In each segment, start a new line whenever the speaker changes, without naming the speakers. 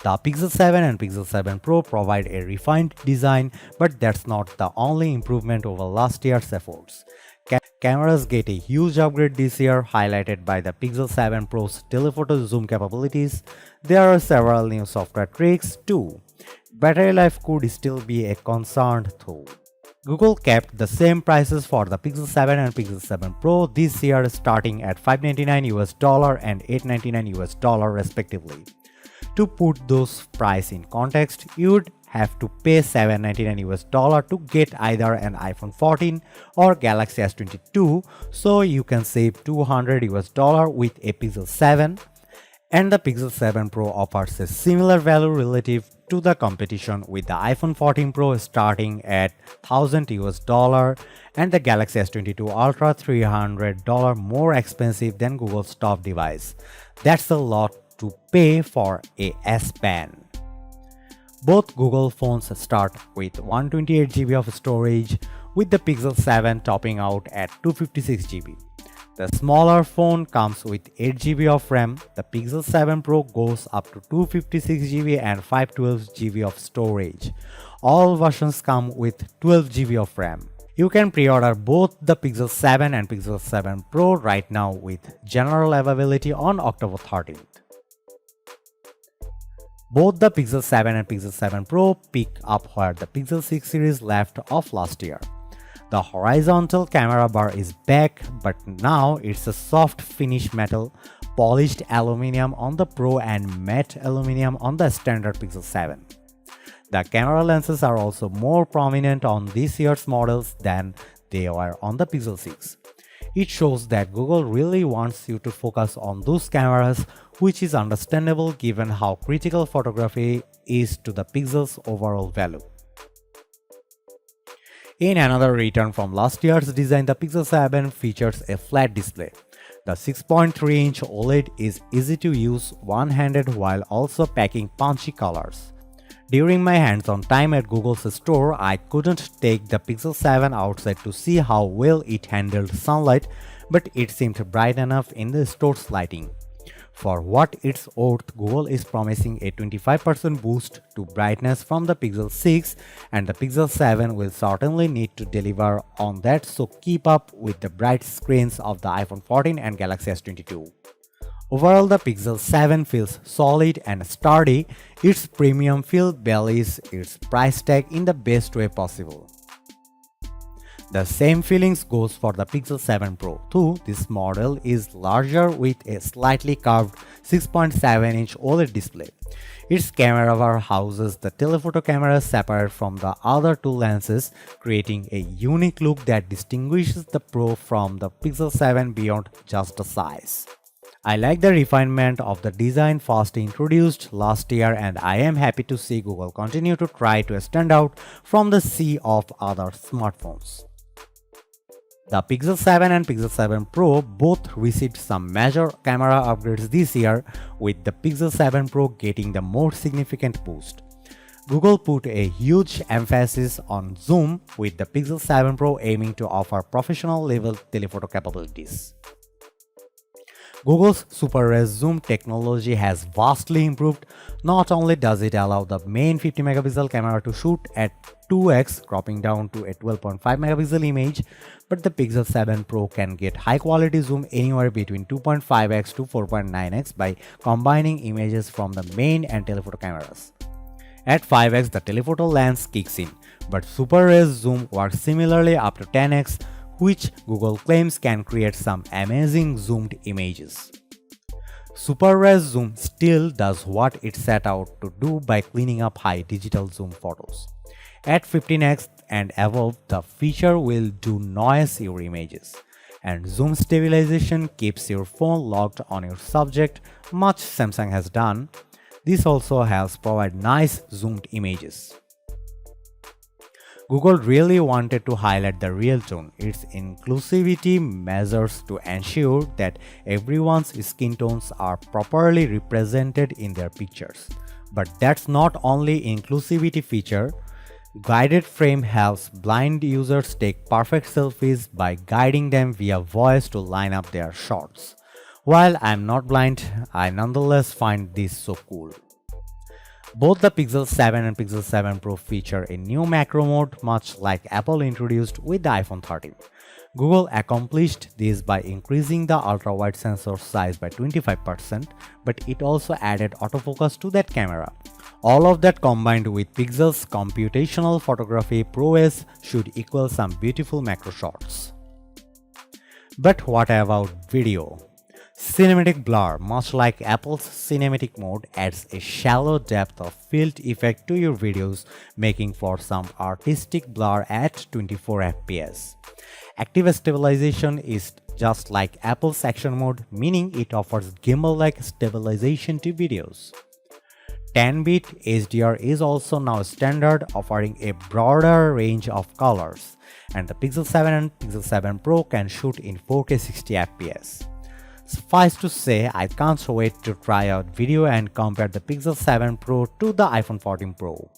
The Pixel 7 and Pixel 7 Pro provide a refined design, but that's not the only improvement over last year's efforts. Cameras get a huge upgrade this year, highlighted by the Pixel 7 Pro's telephoto zoom capabilities. There are several new software tricks too. Battery life could still be a concern though. Google kept the same prices for the Pixel 7 and Pixel 7 Pro this year, starting at $599 and $899 respectively. To put those prices in context, you'd have to pay $799 to get either an iPhone 14 or Galaxy S22, so you can save $200 with a Pixel 7. And the Pixel 7 Pro offers a similar value relative to the competition, with the iPhone 14 Pro starting at $1,000 and the Galaxy S22 Ultra $300 more expensive than Google's top device. That's a lot to pay for a S Pen. Both Google phones start with 128GB of storage, with the Pixel 7 topping out at 256GB. The smaller phone comes with 8GB of RAM. The Pixel 7 Pro goes up to 256GB and 512GB of storage. All versions come with 12GB of RAM. You can pre-order both the Pixel 7 and Pixel 7 Pro right now with general availability on October 13th. Both the Pixel 7 and Pixel 7 Pro pick up where the Pixel 6 series left off last year. The horizontal camera bar is back, but now it's a soft finish metal, polished aluminum on the Pro and matte aluminum on the standard Pixel 7. The camera lenses are also more prominent on this year's models than they were on the Pixel 6. It shows that Google really wants you to focus on those cameras, which is understandable given how critical photography is to the Pixel's overall value. In another return from last year's design, the Pixel 7 features a flat display. The 6.3-inch OLED is easy to use one-handed while also packing punchy colors. During my hands-on time at Google's store, I couldn't take the Pixel 7 outside to see how well it handled sunlight, but it seemed bright enough in the store's lighting. For what it's worth, Google is promising a 25% boost to brightness from the Pixel 6, and the Pixel 7 will certainly need to deliver on that, so keep up with the bright screens of the iPhone 14 and Galaxy S22. Overall, the Pixel 7 feels solid and sturdy. Its premium feel belies its price tag in the best way possible. The same feelings goes for the Pixel 7 Pro too. This model is larger with a slightly curved 6.7-inch OLED display. Its camera bar houses the telephoto camera separate from the other two lenses, creating a unique look that distinguishes the Pro from the Pixel 7 beyond just the size. I like the refinement of the design first introduced last year, and I am happy to see Google continue to try to stand out from the sea of other smartphones. The Pixel 7 and Pixel 7 Pro both received some major camera upgrades this year, with the Pixel 7 Pro getting the more significant boost. Google put a huge emphasis on zoom, with the Pixel 7 Pro aiming to offer professional-level telephoto capabilities. Google's Super Res Zoom technology has vastly improved. Not only does it allow the main 50-megapixel camera to shoot at 2x, cropping down to a 12.5-megapixel image, but the Pixel 7 Pro can get high-quality zoom anywhere between 2.5x to 4.9x by combining images from the main and telephoto cameras. At 5x, the telephoto lens kicks in, but Super Res Zoom works similarly up to 10x, which Google claims can create some amazing zoomed images. Super Res Zoom still does what it set out to do by cleaning up high digital zoom photos. At 15x and above, the feature will do noise your images, and zoom stabilization keeps your phone locked on your subject, much Samsung has done. This also helps provide nice zoomed images. Google really wanted to highlight the real tone. Its inclusivity measures to ensure that everyone's skin tones are properly represented in their pictures. But that's not only inclusivity feature. Guided Frame helps blind users take perfect selfies by guiding them via voice to line up their shots. While I'm not blind, I nonetheless find this so cool. Both the Pixel 7 and Pixel 7 Pro feature a new macro mode much like Apple introduced with the iPhone 13. Google accomplished this by increasing the ultra-wide sensor size by 25%, but it also added autofocus to that camera. All of that combined with Pixel's computational photography prowess should equal some beautiful macro shots. But what about video? Cinematic blur, much like Apple's cinematic mode, adds a shallow depth of field effect to your videos, making for some artistic blur at 24 fps. Active stabilization is just like Apple's action mode, meaning it offers gimbal-like stabilization to videos. 10-bit HDR is also now standard, offering a broader range of colors, and the Pixel 7 and Pixel 7 Pro can shoot in 4K 60 fps. Suffice to say, I can't wait to try out video and compare the Pixel 7 Pro to the iPhone 14 Pro.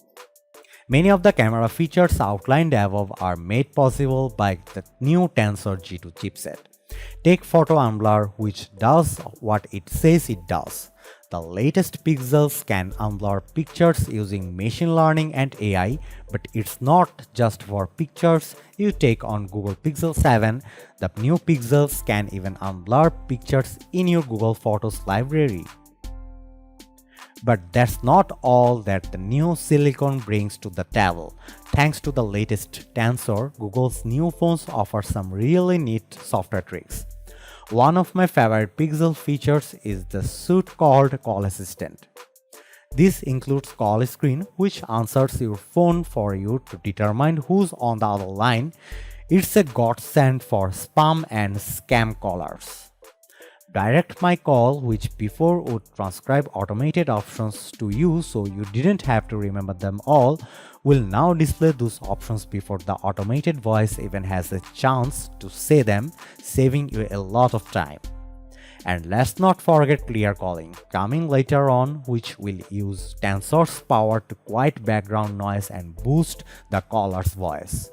Many of the camera features outlined above are made possible by the new Tensor G2 chipset. Take photo unblur, which does what it says it does. The latest Pixels can unblur pictures using machine learning and AI, but it's not just for pictures you take on Google Pixel 7. The new Pixels can even unblur pictures in your Google Photos library. But that's not all that the new silicon brings to the table. Thanks to the latest Tensor, Google's new phones offer some really neat software tricks. One of my favorite Pixel features is the suite called Call Assistant. This includes call screen, which answers your phone for you to determine who's on the other line. It's a godsend for spam and scam callers. Direct My Call, which before would transcribe automated options to you so you didn't have to remember them all, will now display those options before the automated voice even has a chance to say them, saving you a lot of time. And let's not forget clear calling, coming later on, which will use Tensor's power to quiet background noise and boost the caller's voice.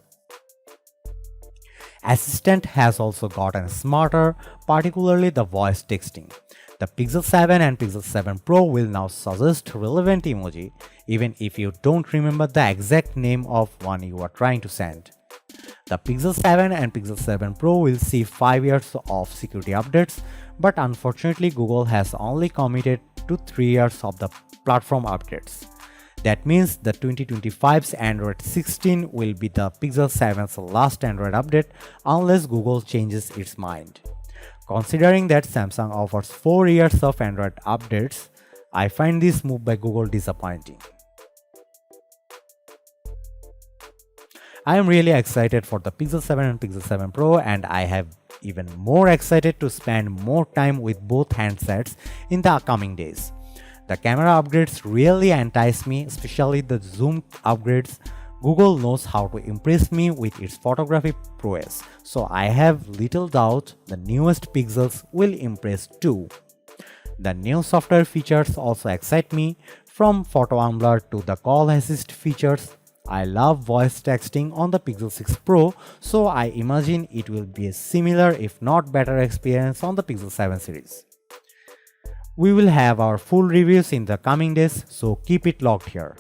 Assistant has also gotten smarter, particularly the voice texting. The Pixel 7 and Pixel 7 Pro will now suggest relevant emoji, even if you don't remember the exact name of one you are trying to send. The Pixel 7 and Pixel 7 Pro will see 5 years of security updates, but unfortunately Google has only committed to 3 years of the platform updates. That means the 2025's Android 16 will be the Pixel 7's last Android update unless Google changes its mind. Considering that Samsung offers 4 years of Android updates, I find this move by Google disappointing. I am really excited for the Pixel 7 and Pixel 7 Pro, and I have even more excited to spend more time with both handsets in the coming days. The camera upgrades really entice me, especially the zoom upgrades. Google knows how to impress me with its photography prowess, so I have little doubt the newest Pixels will impress too. The new software features also excite me, from photo unblur to the call assist features. I love voice texting on the Pixel 6 Pro, so I imagine it will be a similar if not better experience on the Pixel 7 series. We will have our full reviews in the coming days, so keep it locked here.